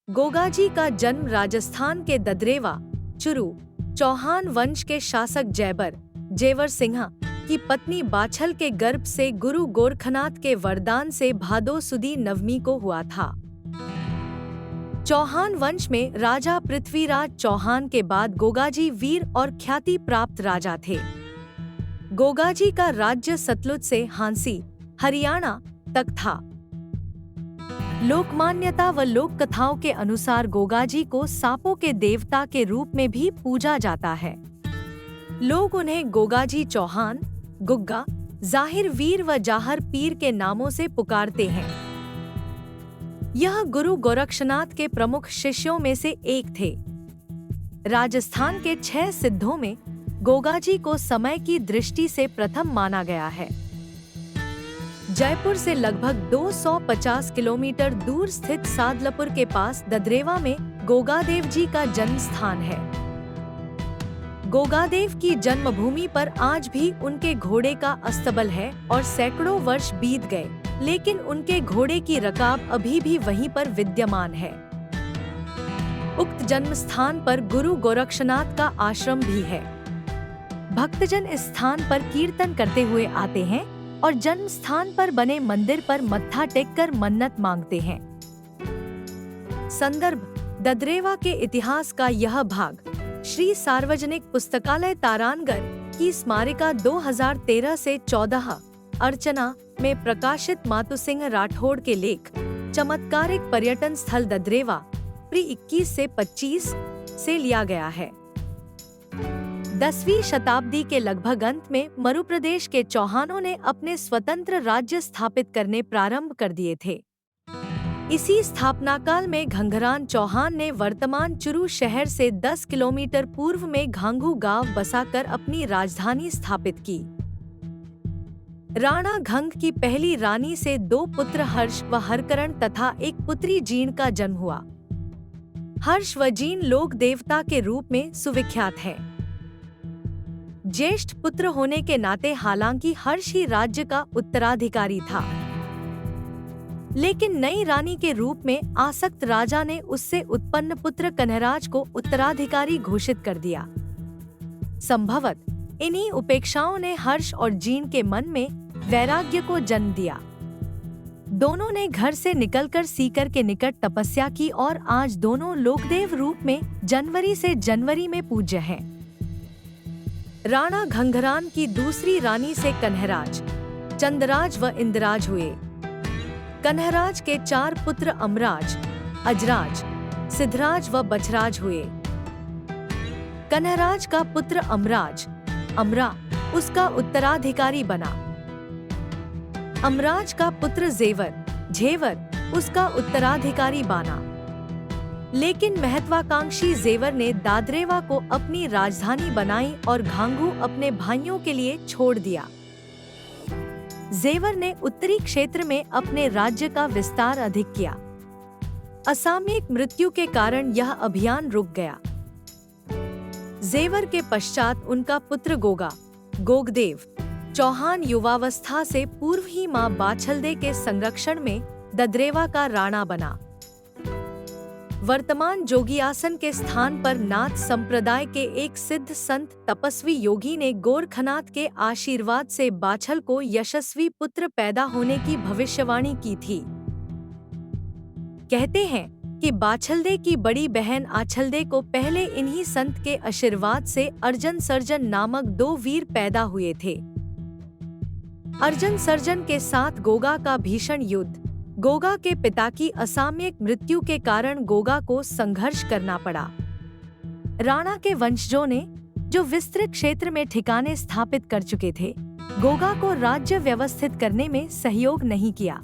गोगाजी का जन्म राजस्थान के ददरेवा चुरू चौहान वंश के शासक जेवर सिंह की पत्नी बाछल के गर्भ से गुरु गोरखनाथ के वरदान से भादो सुदी नवमी को हुआ था। चौहान वंश में राजा पृथ्वीराज चौहान के बाद गोगाजी वीर और ख्याति प्राप्त राजा थे। गोगाजी का राज्य सतलुज से हांसी हरियाणा तक था। लोकमान्यता व लोक कथाओं के अनुसार गोगाजी को सांपों के देवता के रूप में भी पूजा जाता है। लोग उन्हें गोगाजी चौहान, गुग्गा, जाहिर वीर व जाहर पीर के नामों से पुकारते हैं। यह गुरु गोरक्षनाथ के प्रमुख शिष्यों में से एक थे। राजस्थान के 6 सिद्धों में गोगाजी को समय की दृष्टि से प्रथम माना गया है। जयपुर से लगभग 250 किलोमीटर दूर स्थित सादलपुर के पास ददरेवा में गोगादेव जी का जन्म स्थान है। गोगादेव की जन्मभूमि पर आज भी उनके घोड़े का अस्तबल है और सैकड़ों वर्ष बीत गए, लेकिन उनके घोड़े की रकाब अभी भी वहीं पर विद्यमान है। उक्त जन्म स्थान पर गुरु गोरक्षनाथ का आश्रम भी है। भक्तजन इस स्थान पर कीर्तन करते हुए आते हैं और जन्म स्थान पर बने मंदिर पर मत्था टेककर मन्नत मांगते हैं। संदर्भ: ददरेवा के इतिहास का यह भाग श्री सार्वजनिक पुस्तकालय तारानगर की स्मारिका 2013 से 14 अर्चना में प्रकाशित मातुसिंह राठौड़ के लेख चमत्कारिक पर्यटन स्थल ददरेवा प्री 21 से 25 से लिया गया है। 10वीं शताब्दी के लगभग अंत में मरु प्रदेश के चौहानों ने अपने स्वतंत्र राज्य स्थापित करने प्रारंभ कर दिए थे। इसी स्थापना काल में घंघरान चौहान ने वर्तमान चुरू शहर से 10 किलोमीटर पूर्व में घांघू गांव बसाकर अपनी राजधानी स्थापित की। राणा घंघ की पहली रानी से 2 पुत्र हर्ष व हरकरण तथा एक पुत्री जीण का जन्म हुआ। हर्ष व जीण लोक देवता के रूप में सुविख्यात है। ज्येष्ठ पुत्र होने के नाते हालांकि हर्ष ही राज्य का उत्तराधिकारी था, लेकिन नई रानी के रूप में आसक्त राजा ने उससे उत्पन्न पुत्र कन्हराज को उत्तराधिकारी घोषित कर दिया। संभवत इन्हीं उपेक्षाओं ने हर्ष और जीण के मन में वैराग्य को जन्म दिया। दोनों ने घर से निकलकर सीकर के निकट तपस्या की और आज दोनों लोकदेव रूप में जनवरी से जनवरी में पूज्य हैं। राणा घंघरान की दूसरी रानी से कन्हराज, चंदराज व इंद्राज हुए। कन्हराज के 4 पुत्र अमराज, अजराज, सिद्धराज व बछराज हुए। कन्हराज का पुत्र अमराज, अमरा, उसका उत्तराधिकारी बना। अमराज का पुत्र जेवर, झेवर, उसका उत्तराधिकारी बना। लेकिन महत्वाकांक्षी जेवर ने दादरेवा को अपनी राजधानी बनाई और घांघू अपने भाइयों के लिए छोड़ दिया। जेवर ने उत्तरी क्षेत्र में अपने राज्य का विस्तार अधिक किया। असामयिक मृत्यु के कारण यह अभियान रुक गया। जेवर के पश्चात उनका पुत्र गोगा, गोगदेव चौहान युवावस्था से पूर्व ही मां बाछलदे के संरक्षण में ददरेवा का राणा बना। वर्तमान जोगियासन के स्थान पर नाथ संप्रदाय के एक सिद्ध संत तपस्वी योगी ने गोरखनाथ के आशीर्वाद से बाछल को यशस्वी पुत्र पैदा होने की भविष्यवाणी की थी। कहते हैं कि बाछलदे की बड़ी बहन आछलदे को पहले इन्हीं संत के आशीर्वाद से अर्जन सर्जन नामक 2 वीर पैदा हुए थे। अर्जन सर्जन के साथ गोगा का भीषण युद्ध, गोगा के पिता की असामयिक मृत्यु के कारण गोगा को संघर्ष करना पड़ा। राणा के वंशजों ने, जो विस्तृत क्षेत्र में ठिकाने स्थापित कर चुके थे, गोगा को राज्य व्यवस्थित करने में सहयोग नहीं किया।